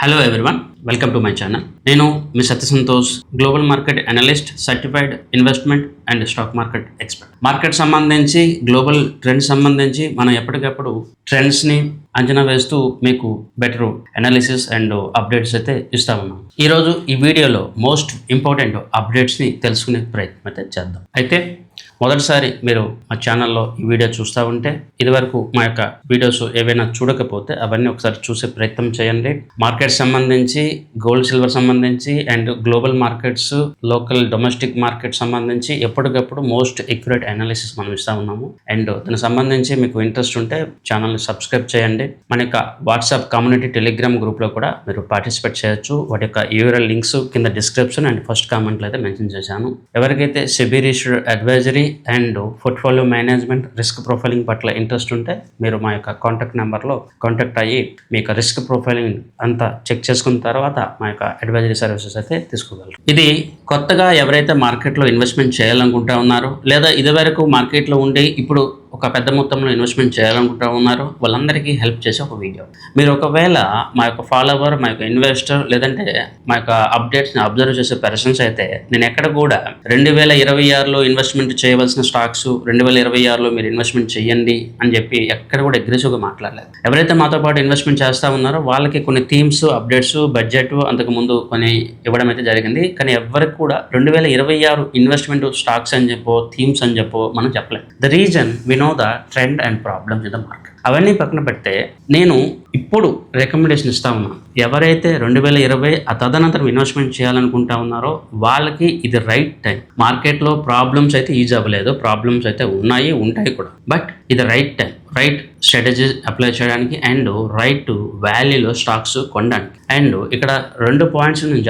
Hello everyone, welcome to my channel. నేను మీ Satya Santosh, global market analyst, certified investment and stock market expert. Market సంబంధించి, global trends సంబంధించి మనం ఎప్పటికప్పుడు ట్రెండ్స్ని అంచనా వేస్తూ మీకు బెటర్ అనాలిసిస్ అండ్ అప్డేట్స్ అయితే ఇస్తా ఉన్నాం. ఈరోజు ఈ వీడియోలో మోస్ట్ ఇంపార్టెంట్ అప్డేట్స్ని తెలుసుకునే ప్రయత్నం అయితే చేద్దాం. అయితే మొదటిసారి మీరు మా ఛానల్లో ఈ వీడియో చూస్తూ ఉంటే, ఇదివరకు మా యొక్క వీడియోస్ ఏవైనా చూడకపోతే అవన్నీ ఒకసారి చూసే ప్రయత్నం చేయండి. మార్కెట్ సంబంధించి, గోల్డ్ సిల్వర్ సంబంధించి and global markets, local domestic market సంబంధించి ఎప్పటికప్పుడు మోస్ట్ ఎక్యురేట్ అనాలిసిస్ మనం ఇస్తూ ఉన్నాము. అండ్ దానికి సంబంధించి మీకు ఇంట్రెస్ట్ ఉంటే ఛానల్ని సబ్స్క్రైబ్ చేయండి. మన యొక్క వాట్సాప్ కమ్యూనిటీ, టెలిగ్రామ్ గ్రూప్లో కూడా మీరు పార్టిసిపేట్ చేయొచ్చు. వాటి యొక్క యూఆర్ఎల్ లింక్స్ కింద డిస్క్రిప్షన్ అండ్ ఫస్ట్ కామెంట్లో అయితే మెన్షన్ చేశాను. ఎవరికైతే SEBI registered advisory and portfolio management, risk profiling పట్ల ఇంట్రెస్ట్ ఉంటే మీరు మా యొక్క కాంటాక్ట్ నెంబర్లో కాంటాక్ట్ అయ్యి మీ యొక్క రిస్క్ ప్రొఫైలింగ్ అంతా చెక్ చేసుకున్న తర్వాత మా యొక్క అడ్వైజరీ సర్వీసెస్ అయితే తీసుకోగలరు. ఇది కొత్తగా ఎవరైతే మార్కెట్లో ఇన్వెస్ట్మెంట్ చేయాలనుకుంటా ఉన్నారో, లేదా ఇదివరకు మార్కెట్లో ఉండి ఇప్పుడు ఒక పెద్ద మొత్తంలో ఇన్వెస్ట్మెంట్ చేయాలనుకుంటూ ఉన్నారో వాళ్ళందరికీ హెల్ప్ చేసే ఒక వీడియో. మీరు ఒకవేళ మా యొక్క ఫాలోవర్, మా యొక్క ఇన్వెస్టర్, లేదంటే మా యొక్క అప్డేట్స్ని అబ్జర్వ్ చేసే పర్సన్స్ అయితే, నేను ఎక్కడ కూడా 2026లో ఇన్వెస్ట్మెంట్ చేయవలసిన స్టాక్స్ 2026లో మీరు ఇన్వెస్ట్మెంట్ చేయండి అని చెప్పి ఎక్కడ కూడా అగ్రెసివ్గా మాట్లాడలేదు. ఎవరైతే మాతో పాటు ఇన్వెస్ట్మెంట్ చేస్తూ ఉన్నారో వాళ్ళకి కొన్ని థీమ్స్, అప్డేట్స్, బడ్జెట్ అంతకుముందు కొన్ని ఇవ్వడం అయితే జరిగింది. కానీ ఎవరికి కూడా 2026 ఇన్వెస్ట్మెంట్ స్టాక్స్ అని చెప్పో, థీమ్స్ అని చెప్పో మనం చెప్పలేదు. The reason we know the trend and problems in the market. అవన్నీ పక్కన పెడితే నేను ఇప్పుడు రికమెండేషన్ ఇస్తా ఉన్నాను. ఎవరైతే 2020 తదనంతరం ఇన్వెస్ట్మెంట్ చేయాలనుకుంటా ఉన్నారో వాళ్ళకి ఇది రైట్ టైం. మార్కెట్లో ప్రాబ్లమ్స్ అయితే ఈజీ అవ్వలేదు, ప్రాబ్లమ్స్ అయితే ఉంటాయి కూడా. బట్ ఇది right time, right strategy apply చేయడానికి అండ్ రైట్ వాల్యూలో స్టాక్స్ కొనడానికి. అండ్ ఇక్కడ 2 పాయింట్స్ నేను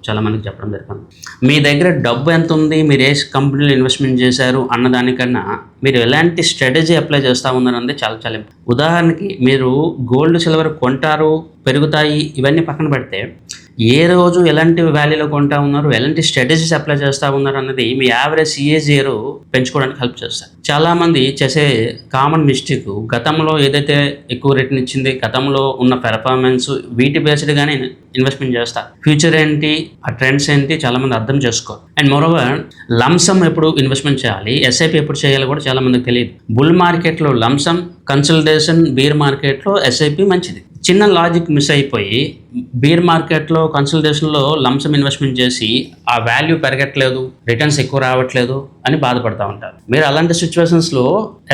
చాలా మందికి చెప్పడం జరిగింది. మీ దగ్గర డబ్బు ఎంత ఉంది, మీరు ఏ కంపెనీలో ఇన్వెస్ట్మెంట్ చేశారు అన్నదానికన్నా మీరు ఎలాంటి స్ట్రాటజీ అప్లై చేస్తూ ఉన్నారన్నది చాలా ఉదాహరణకి, మీరు గోల్డ్ సిల్వర్ కొంటారు, పెరుగుతాయి, ఇవన్నీ పక్కన పెడితే ఏ రోజు ఎలాంటి వాల్యూలో కొంటా ఉన్నారు, ఎలాంటి స్ట్రాటజీస్ అప్లై చేస్తూ ఉన్నారు అన్నది మీ యావరేజ్ CAGR పెంచుకోవడానికి హెల్ప్ చేస్తారు. చాలామంది చేసే కామన్ మిస్టేక్, గతంలో ఏదైతే ఎక్కువ రేట్ని ఇచ్చింది, గతంలో ఉన్న పెర్ఫార్మెన్స్, వీటి బేస్డ్గానే ఇన్వెస్ట్మెంట్ చేస్తారు. ఫ్యూచర్ ఏంటి, ఆ ట్రెండ్స్ ఏంటి చాలామంది అర్థం చేసుకోరు. అండ్ మోరోవర్ లంసమ్ ఎప్పుడు ఇన్వెస్ట్మెంట్ చేయాలి, SIP ఎప్పుడు చేయాలి కూడా చాలామందికి తెలియదు. బుల్ మార్కెట్లో లంసమ్, కన్సల్టేషన్, బీర్ మార్కెట్లో SIP మంచిది. చిన్న లాజిక్ మిస్ అయిపోయి బీర్ మార్కెట్లో, కన్సల్టేషన్లో లంసమ్ ఇన్వెస్ట్మెంట్ చేసి ఆ వాల్యూ పెరగట్లేదు, రిటర్న్స్ ఎక్కువ రావట్లేదు అని బాధపడుతూ ఉంటారు. మీరు అలాంటి సిచ్యువేషన్స్లో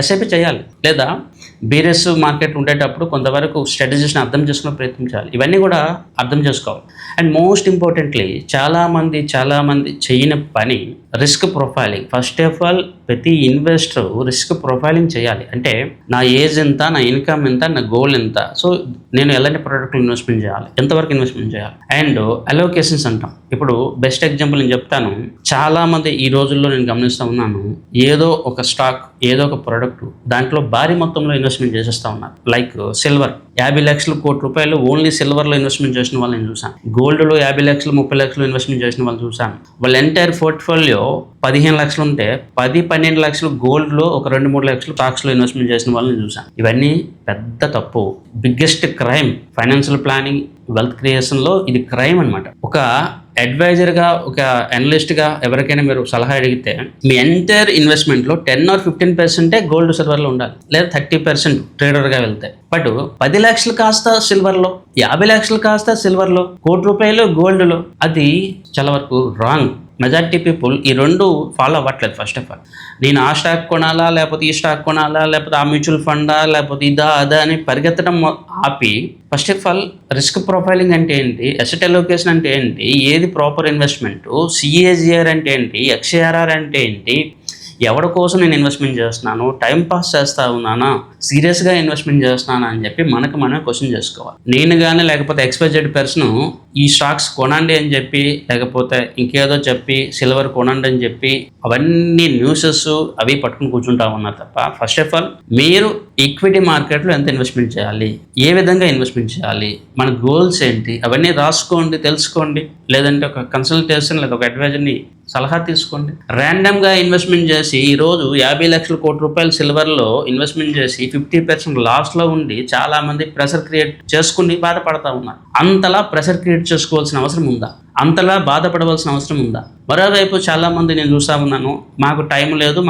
SIP చేయాలి, లేదా బీరెస్ మార్కెట్ ఉండేటప్పుడు కొంతవరకు స్ట్రాటజీస్ని అర్థం చేసుకునే ప్రయత్నం చేయాలి. ఇవన్నీ కూడా అర్థం చేసుకోవాలి. అండ్ మోస్ట్ ఇంపార్టెంట్లీ చాలామంది చేయని పని risk profiling. First of all ప్రతి ఇన్వెస్టర్ రిస్క్ ప్రొఫైలింగ్ చేయాలి. అంటే నా ఏజ్ ఎంత, నా ఇన్కమ్ ఎంత, నా గోల్ ఎంత, సో నేను ఎలాంటి ప్రోడక్ట్లో ఇన్వెస్ట్మెంట్ చేయాలి, ఎంతవరకు ఇన్వెస్ట్మెంట్ చేయాలి. అండ్ అలోకేషన్స్ అంటాం. ఇప్పుడు బెస్ట్ ఎగ్జాంపుల్ నేను చెప్తాను. చాలామంది ఈ రోజుల్లో నేను గమనిస్తూ ఉన్నాను, ఏదో ఒక స్టాక్, ఏదో ఒక ప్రోడక్ట్, దాంట్లో భారీ మొత్తంలో ఇన్వెస్ట్మెంట్ చేసేస్తూ ఉన్నారు. లైక్ సిల్వర్, 50 లక్షలు, కోటి రూపాయలు ఓన్లీ సిల్వర్లో ఇన్వెస్ట్మెంట్ చేసిన వాళ్ళని నేను చూసాను. గోల్డ్లో 50 లక్షలు, 30 లక్షలు ఇన్వెస్ట్మెంట్ చేసిన వాళ్ళు చూసాను. వాళ్ళ ఎంటైర్ పోర్ట్ఫోలియో 15 లక్షలు ఉంటే 10-12 లక్షలు గోల్డ్లో, ఒక 2-3 లక్షలు స్టాక్స్లో ఇన్వెస్ట్మెంట్ చేసిన వాళ్ళని చూసాను. ఇవన్నీ పెద్ద తప్పు. Biggest crime financial planning, wealth క్రియేషన్లో ఇది క్రైమ్ అనమాట. ఒక అడ్వైజర్గా, ఒక అనలిస్ట్గా ఎవరికైనా మీరు సలహా అడిగితే మీ ఎంటైర్ ఇన్వెస్ట్మెంట్లో 10 or 15% గోల్డ్ సిల్వర్లో ఉండాలి, లేదా 30% ట్రేడర్గా వెళ్తే. బట్ 10 లక్షలు కాస్త సిల్వర్లో, 50 లక్షలు కాస్త సిల్వర్లో, కోటి రూపాయలు గోల్డ్లో, అది చాలా వరకు రాంగ్. మెజారిటీ పీపుల్ ఈ 2 ఫాలో అవ్వట్లేదు. ఫస్ట్ ఆఫ్ ఆల్ నేను ఆ స్టాక్ కొనాలా, లేకపోతే ఈ స్టాక్ కొనాలా, లేకపోతే ఆ మ్యూచువల్ ఫండా, లేకపోతే అదా అని పరిగెత్తడం ఆపి, first of all risk profiling అంటే ఏంటి, అసెట్ అలోకేషన్ అంటే ఏంటి, ఏది ప్రాపర్ ఇన్వెస్ట్మెంట్, CAGR అంటే ఏంటి, XARR అంటే ఏంటి, ఎవరి కోసం నేను ఇన్వెస్ట్మెంట్ చేస్తున్నాను, టైం పాస్ చేస్తా ఉన్నానా, సీరియస్గా ఇన్వెస్ట్మెంట్ చేస్తున్నానా అని చెప్పి మనమే క్వశ్చన్ చేసుకోవాలి. నేను కానీ లేకపోతే XYZ పర్సన్ ఈ స్టాక్స్ కొనండి అని చెప్పి, లేకపోతే ఇంకేదో చెప్పి సిల్వర్ కొనండి అని చెప్పి అవన్నీ న్యూసెస్ అవి పట్టుకుని కూర్చుంటా ఉన్నారు తప్ప, ఫస్ట్ ఆఫ్ ఆల్ మీరు ఈక్విటీ మార్కెట్లో ఎంత ఇన్వెస్ట్మెంట్ చేయాలి, ఏ విధంగా ఇన్వెస్ట్మెంట్ చేయాలి, మన గోల్స్ ఏంటి, అవన్నీ రాసుకోండి, తెలుసుకోండి. లేదంటే ఒక కన్సల్టేషన్ లేదా ఒక అడ్వైజర్ని సలహా తీసుకోండి. ర్యాండమ్గా ఇన్వెస్ట్మెంట్ చేసి ఈరోజు 50 లక్షల కోట్ల రూపాయలు సిల్వర్లో ఇన్వెస్ట్మెంట్ చేసి 50% లాస్లో ఉండి చాలామంది ప్రెషర్ క్రియేట్ చేసుకుని బాధపడతా ఉన్నారు. అంతలా ప్రెషర్ క్రియేట్ చేసుకోవాల్సిన అవసరం ఉందా? అంతలా బాధపడవలసిన అవసరం ఉందా? మరోవైపు చాలామంది నేను చూస్తూ ఉన్నాను, మాకు టైం లేదు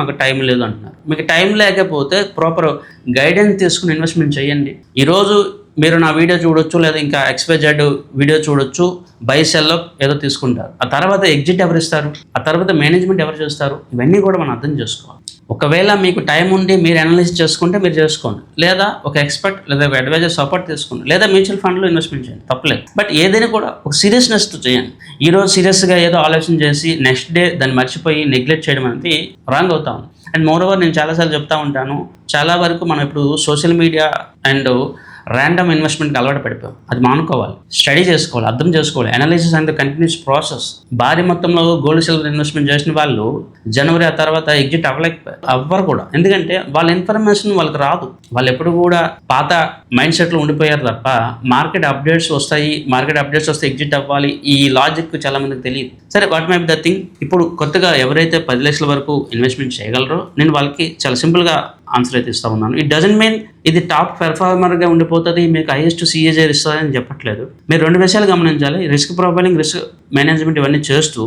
అంటున్నారు. మీకు టైం లేకపోతే ప్రాపర్ గైడెన్స్ తీసుకుని ఇన్వెస్ట్మెంట్ చేయండి. ఈరోజు మీరు నా వీడియో చూడొచ్చు, లేదా ఇంకా XYZ వీడియో చూడొచ్చు, బై సెల్లో ఏదో తీసుకుంటారు. ఆ తర్వాత ఎగ్జిట్ ఎవరు ఇస్తారు, ఆ తర్వాత మేనేజ్మెంట్ ఎవరు చేస్తారు, ఇవన్నీ కూడా మనం అర్థం చేసుకోవాలి. ఒకవేళ మీకు టైం ఉండి మీరు అనలైజ్ చేసుకుంటే మీరు చేసుకోండి, లేదా ఒక ఎక్స్పర్ట్ లేదా ఒక అడ్వైజర్ సపోర్ట్ తీసుకోండి, లేదా మ్యూచువల్ ఫండ్లో ఇన్వెస్ట్మెంట్ చేయండి, తప్పలేదు. బట్ ఏదైనా కూడా ఒక సీరియస్నెస్తో చేయండి. ఈరోజు సీరియస్గా ఏదో ఆలోచన చేసి నెక్స్ట్ డే దాన్ని మర్చిపోయి నెగ్లెక్ట్ చేయడం అనేది రాంగ్ అవుతా ఉంది. అండ్ మోరోవర్ నేను చాలాసార్లు చెప్తా ఉంటాను, చాలా వరకు మనం ఇప్పుడు సోషల్ మీడియా అండ్ ర్యాండమ్ ఇన్వెస్ట్మెంట్కి అలవాటు పడిపోయాం. అది మానుకోవాలి, స్టడీ చేసుకోవాలి, అర్థం చేసుకోవాలి. Analysis and continuous process. భారీ మొత్తంలో గోల్డ్ సిల్వర్ ఇన్వెస్ట్మెంట్ చేసిన వాళ్ళు జనవరి ఆ తర్వాత ఎగ్జిట్ అవ్వరు కూడా. ఎందుకంటే వాళ్ళ ఇన్ఫర్మేషన్ వాళ్ళకి రాదు. వాళ్ళు ఎప్పుడు కూడా పాత మైండ్ సెట్లో ఉండిపోయారు తప్ప మార్కెట్ అప్డేట్స్ వస్తే ఎగ్జిట్ అవ్వాలి, ఈ లాజిక్ చాలా మందికి తెలియదు. సరే, what may be the thing. ఇప్పుడు కొత్తగా ఎవరైతే 10 లక్షల వరకు ఇన్వెస్ట్మెంట్ చేయగలరో నేను వాళ్ళకి చాలా సింపుల్గా ఆన్సర్ అయితే ఇస్తూ ఉన్నాను. ఇట్ డజంట్ మీన్ ఇది టాప్ పెర్ఫార్మర్గా ఉండిపోతుంది, మీకు హైయెస్ట్ CAGR ఇస్తుందని చెప్పట్లేదు. మీరు 2 విషయాలు గమనించాలి. రిస్క్ ప్రొఫైలింగ్, రిస్క్ మేనేజ్మెంట్ ఇవన్నీ చేస్తూ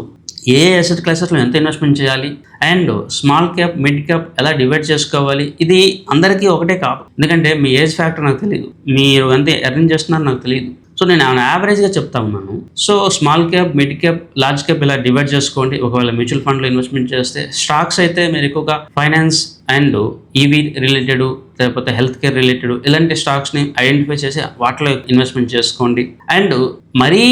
ఏ అసెట్ క్లాసెస్లో ఎంత ఇన్వెస్ట్మెంట్ చేయాలి and small cap, mid cap ఎలా డివైడ్ చేసుకోవాలి, ఇది అందరికీ ఒకటే కాదు. ఎందుకంటే మీ ఏజ్ ఫ్యాక్టర్ నాకు తెలియదు, మీరు ఎంత ఎర్న్ చేస్తున్నారో నాకు తెలియదు. సో నేను యావరేజ్గా చెప్తా ఉన్నాను. So small cap, mid cap, large cap ఇలా డివైడ్ చేసుకోండి. ఒకవేళ మ్యూచువల్ ఫండ్లో ఇన్వెస్ట్మెంట్ చేస్తే, స్టాక్స్ అయితే మీరు ఎక్కువగా ఫైనాన్స్ అండ్ EV రిలేటెడ్, లేకపోతే హెల్త్ కేర్ రిలేటెడ్ ఇలాంటి స్టాక్స్ని ఐడెంటిఫై చేసి వాటిలో ఇన్వెస్ట్మెంట్ చేసుకోండి. అండ్ మరీ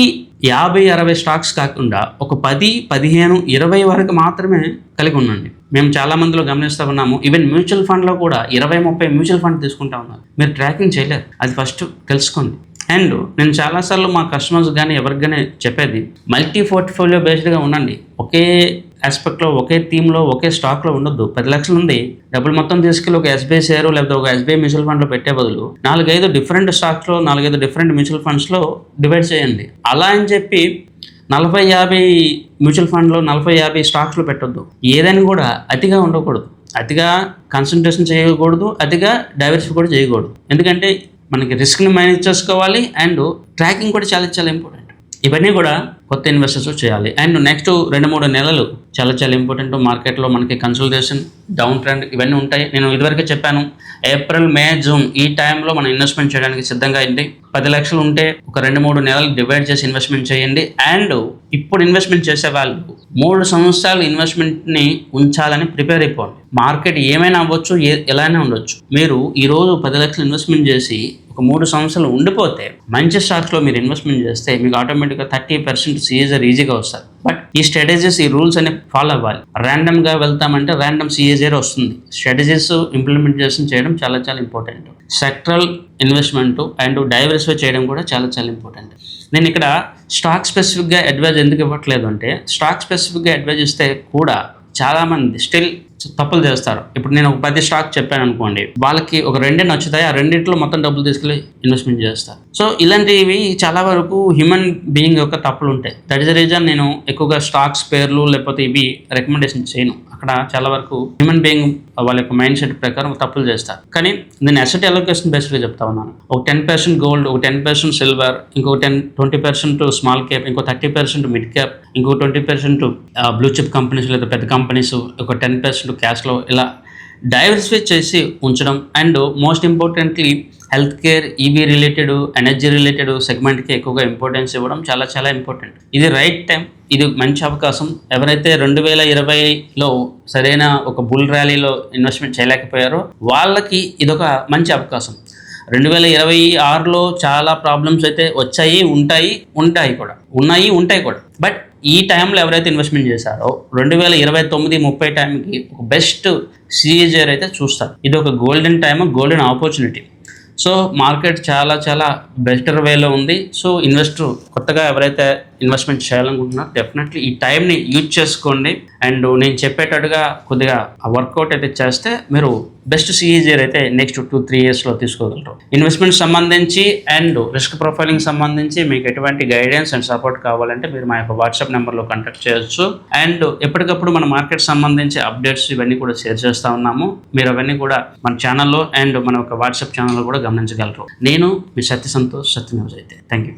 50-60 స్టాక్స్ కాకుండా ఒక 10, 15, 20 వరకు మాత్రమే కలిగి ఉండండి. మేము చాలా మందిలో గమనిస్తూ ఉన్నాము, ఈవెన్ మ్యూచువల్ ఫండ్లో కూడా 20-30 మ్యూచువల్ ఫండ్ తీసుకుంటా ఉన్నారు. మీరు ట్రాకింగ్ చేయలేరు, అది ఫస్ట్ తెలుసుకోండి. అండ్ నేను చాలాసార్లు మా కస్టమర్స్ కానీ ఎవరికి కానీ చెప్పేది, మల్టీ పోర్ట్ఫోలియో బేస్డ్గా ఉండండి. ఒకే ఆస్పెక్ట్లో, ఒకే థీమ్లో, ఒకే స్టాక్లో ఉండొద్దు. 10 లక్షలు ఉంది, డబ్బులు మొత్తం తీసుకెళ్ళి ఒక SBI షేరు లేకపోతే ఒక SBI మ్యూచువల్ ఫండ్లో పెట్టే బదులు 4-5 డిఫరెంట్ స్టాక్స్లో, 4-5 డిఫరెంట్ మ్యూచువల్ ఫండ్స్లో డివైడ్ చేయండి. అలా అని చెప్పి 40-50 మ్యూచువల్ ఫండ్లో, 40-50 స్టాక్స్లో పెట్టొద్దు. ఏదైనా కూడా అతిగా ఉండకూడదు, అతిగా కాన్సన్ట్రేషన్ చేయకూడదు, అతిగా డైవర్సిఫై కూడా చేయకూడదు. ఎందుకంటే మనకి రిస్క్ని మేనేజ్ చేసుకోవాలి అండ్ ట్రాకింగ్ కూడా చాలా చాలా ఇంపార్టెంట్. ఇవన్నీ కూడా కొత్త ఇన్వెస్టర్స్ చేయాలి. అండ్ నెక్స్ట్ 2-3 నెలలు చాలా చాలా ఇంపార్టెంట్. మార్కెట్లో మనకి కన్సల్టేషన్, డౌన్ ట్రెండ్ ఇవన్నీ ఉంటాయి. నేను ఇదివరకే చెప్పాను, ఏప్రిల్, మే, జూన్ ఈ టైంలో మనం ఇన్వెస్ట్మెంట్ చేయడానికి సిద్ధంగా అయింది. 10 లక్షలు ఉంటే ఒక 2-3 నెలలు డివైడ్ చేసి ఇన్వెస్ట్మెంట్ చేయండి. అండ్ ఇప్పుడు ఇన్వెస్ట్మెంట్ చేసే వాళ్ళు 3 సంవత్సరాలు ఇన్వెస్ట్మెంట్ని ఉంచాలని ప్రిపేర్ అయిపోండి. మార్కెట్ ఏమైనా అవ్వచ్చు, ఎలానే ఉండొచ్చు. మీరు ఈరోజు 10 లక్షలు ఇన్వెస్ట్మెంట్ చేసి ఒక 3 సంవత్సరాలు ఉండిపోతే, మంచి స్టాక్స్లో మీరు ఇన్వెస్ట్మెంట్ చేస్తే మీకు ఆటోమేటిక్గా 30% CAGR ఈజీగా వస్తుంది. బట్ ఈ స్ట్రాటజీస్, ఈ రూల్స్ అనేవి ఫాలో అవ్వాలి. ర్యాండమ్గా వెళ్తామంటే ర్యాండమ్ CAGR వస్తుంది. స్ట్రాటజీస్ ఇంప్లిమెంటేషన్ చేయడం చాలా చాలా important. Sectoral investment and diversify చేయడం కూడా చాలా చాలా ఇంపార్టెంట్. నేను ఇక్కడ స్టాక్ స్పెసిఫిక్గా అడ్వైజ్ ఎందుకు ఇవ్వట్లేదు అంటే, స్టాక్ స్పెసిఫిక్గా అడ్వైజ్ ఇస్తే కూడా చాలామంది స్టిల్ తప్పులు చేస్తారు. ఇప్పుడు నేను ఒక 10 స్టాక్ చెప్పాను అనుకోండి, వాళ్ళకి ఒక 2 నచ్చుతాయి, ఆ 2 మొత్తం డబ్బులు తీసుకెళ్ళి ఇన్వెస్ట్మెంట్ చేస్తారు. సో ఇలాంటివి చాలా వరకు హ్యూమన్ బీయింగ్ యొక్క తప్పులు ఉంటాయి. దట్ ఈస్ ద రీజన్ నేను ఎక్కువగా స్టాక్స్ పేర్లు లేకపోతే ఇవి రికమెండేషన్ చేయను. అక్కడ చాలా వరకు హ్యూమన్ బీయింగ్ వాళ్ళ యొక్క మైండ్ సెట్ ప్రకారం తప్పులు చేస్తారు. కానీ నేను అసెట్ అలొకేషన్ బేస్డ్గా చెప్తా ఉన్నాను. ఒక 10% గోల్డ్, ఒక 10% సిల్వర్, ఇంకో 20% స్మాల్ క్యాప్, ఇంకో 30% మిడ్ క్యాప్, ఇంకో 20% బ్లూ చిప్ కంపెనీస్ లేదా పెద్ద కంపెనీస్, ఒక 10% క్యాష్లో, ఇలా డైవర్సిఫై చేసి ఉంచడం. And most importantly health care, EV related, energy related సెగ్మెంట్కి ఎక్కువగా ఇంపార్టెన్స్ ఇవ్వడం చాలా చాలా ఇంపార్టెంట్. ఇది రైట్ టైం, ఇది మంచి అవకాశం. ఎవరైతే 2020లో సరైన ఒక బుల్ ర్యాలీలో ఇన్వెస్ట్మెంట్ చేయలేకపోయారో వాళ్ళకి ఇదొక మంచి అవకాశం. 2026లో చాలా ప్రాబ్లమ్స్ అయితే వచ్చాయి, ఉంటాయి కూడా. బట్ ఈ టైంలో ఎవరైతే ఇన్వెస్ట్మెంట్ చేశారో 2029-30 టైంకి ఒక బెస్ట్ CAGR అయితే చూస్తారు. ఇది ఒక golden time, golden opportunity. So market చాలా చాలా బెటర్ వేలో ఉంది. సో ఇన్వెస్టర్ కొత్తగా ఎవరైతే ఇన్వెస్ట్మెంట్ చేయాలనుకుంటున్నారో డెఫినెట్లీ ఈ టైంని యూజ్ చేసుకోండి. అండ్ నేను చెప్పేటట్టుగా కొద్దిగా వర్కౌట్ అయితే చేస్తే మీరు బెస్ట్ సిఈజీఆర్ అయితే నెక్స్ట్ 2-3 ఇయర్స్లో తీసుకోగలరు. ఇన్వెస్ట్మెంట్ సంబంధించి అండ్ రిస్క్ ప్రొఫైలింగ్ సంబంధించి మీకు ఎటువంటి గైడెన్స్ అండ్ సపోర్ట్ కావాలంటే మీరు మా యొక్క వాట్సాప్ నెంబర్లో కాంటాక్ట్ చేయొచ్చు. అండ్ ఎప్పటికప్పుడు మన మార్కెట్ సంబంధించి అప్డేట్స్ ఇవన్నీ కూడా షేర్ చేస్తూ ఉన్నాము. మీరు అవన్నీ కూడా మన ఛానల్లో అండ్ మన యొక్క వాట్సాప్ ఛానల్లో కూడా గమనించగలరు. నేను మీ సత్య సంతోష్, సత్యన్యూస్ అయితే. Thank you.